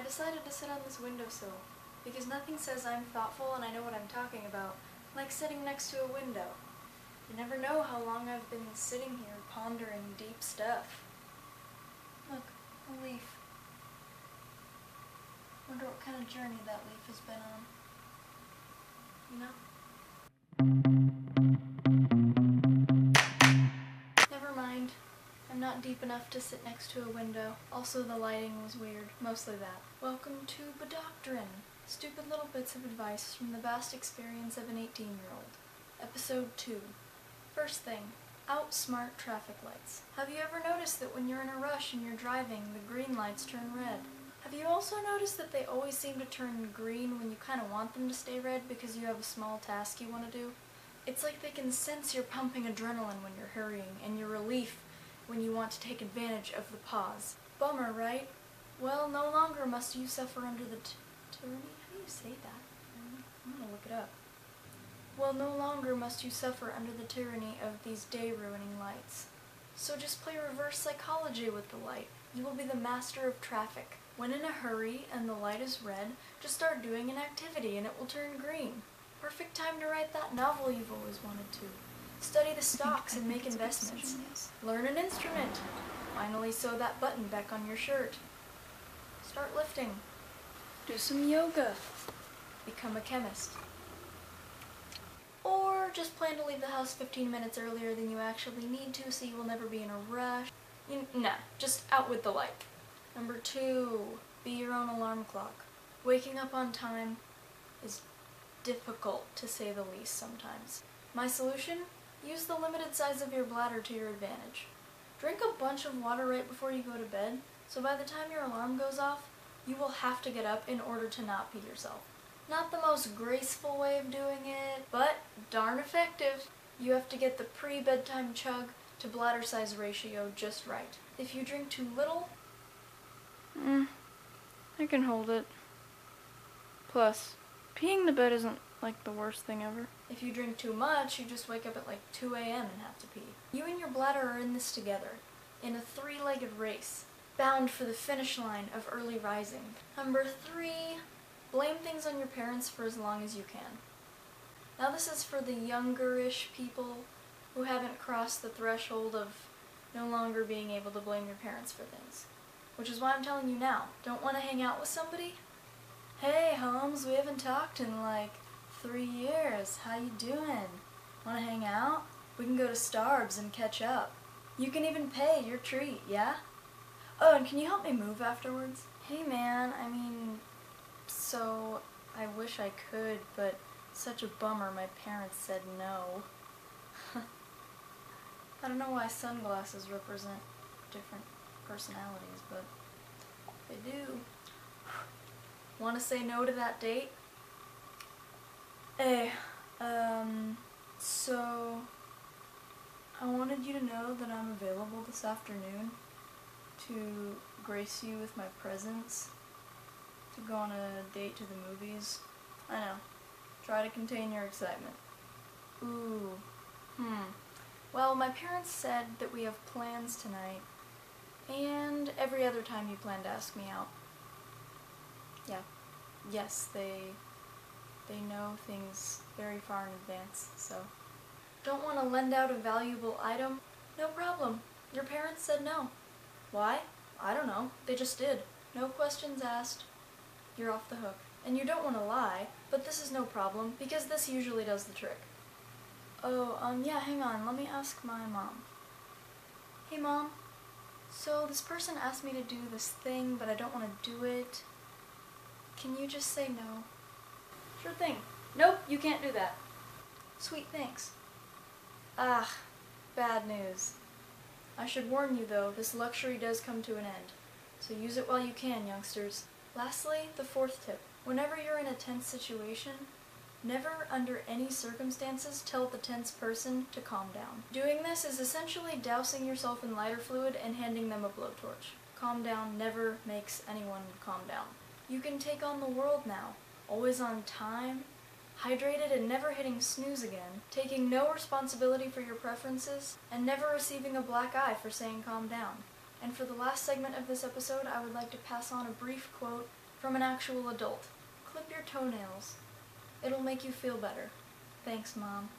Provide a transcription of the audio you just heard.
I decided to sit on this windowsill because nothing says I'm thoughtful and I know what I'm talking about like sitting next to a window. You never know how long I've been sitting here pondering deep stuff. Look, a leaf. Wonder what kind of journey that leaf has been on. You know? Never mind. I'm not deep enough to sit next to a window. Also, the lighting was weird. Mostly that. Welcome to Bedoctrine. Stupid little bits of advice from the vast experience of an 18-year-old. Episode 2. First thing, outsmart traffic lights. Have you ever noticed that when you're in a rush and you're driving, the green lights turn red? Have you also noticed that they always seem to turn green when you kind of want them to stay red because you have a small task you want to do? It's like they can sense you're pumping adrenaline when you're hurrying and your relief when you want to take advantage of the pause. Bummer, right? Well, no longer must you suffer under the tyranny? How do you say that? I'm gonna look it up. Well, no longer must you suffer under the tyranny of these day-ruining lights. So just play reverse psychology with the light. You will be the master of traffic. When in a hurry and the light is red, just start doing an activity and it will turn green. Perfect time to write that novel you've always wanted to. Study the stocks and make investments. Learn an instrument. Finally sew that button back on your shirt. Start lifting. Do some yoga. Become a chemist. Or just plan to leave the house 15 minutes earlier than you actually need to so you will never be in a rush. Nah, just out with the light. Number 2, be your own alarm clock. Waking up on time is difficult, to say the least, sometimes. My solution? Use the limited size of your bladder to your advantage. Drink a bunch of water right before you go to bed, so by the time your alarm goes off, you will have to get up in order to not pee yourself. Not the most graceful way of doing it, but darn effective. You have to get the pre-bedtime chug to bladder size ratio just right. If you drink too little, I can hold it. Plus, peeing the bed isn't like the worst thing ever. If you drink too much, you just wake up at like 2 a.m. and have to pee. You and your bladder are in this together, in a 3-legged race, bound for the finish line of early rising. Number 3, blame things on your parents for as long as you can. Now this is for the younger-ish people who haven't crossed the threshold of no longer being able to blame your parents for things. Which is why I'm telling you now. Don't want to hang out with somebody? Hey, Holmes, we haven't talked in like 3 years. How you doing? Want to hang out? We can go to Starbs and catch up. You can even pay your treat, yeah? Oh, and can you help me move afterwards? Hey man, so I wish I could, but such a bummer my parents said no. I don't know why sunglasses represent different personalities, but they do. Want to say no to that date? Hey, so I wanted you to know that I'm available this afternoon to grace you with my presence, to go on a date to the movies. I know. Try to contain your excitement. Ooh. Well, my parents said that we have plans tonight, and every other time you plan to ask me out. Yeah. Yes, they know things very far in advance, so. Don't want to lend out a valuable item? No problem. Your parents said no. Why? I don't know. They just did. No questions asked. You're off the hook. And you don't want to lie, but this is no problem, because this usually does the trick. Oh, yeah, hang on. Let me ask my mom. Hey, Mom. So this person asked me to do this thing, but I don't want to do it. Can you just say no? Sure thing. Nope, you can't do that. Sweet, thanks. Ah, bad news. I should warn you though, this luxury does come to an end. So use it while you can, youngsters. Lastly, the 4th tip. Whenever you're in a tense situation, never under any circumstances tell the tense person to calm down. Doing this is essentially dousing yourself in lighter fluid and handing them a blowtorch. Calm down never makes anyone calm down. You can take on the world now, always on time, hydrated and never hitting snooze again, taking no responsibility for your preferences, and never receiving a black eye for saying calm down. And for the last segment of this episode, I would like to pass on a brief quote From an actual adult. Clip your toenails. It'll make you feel better. Thanks, Mom.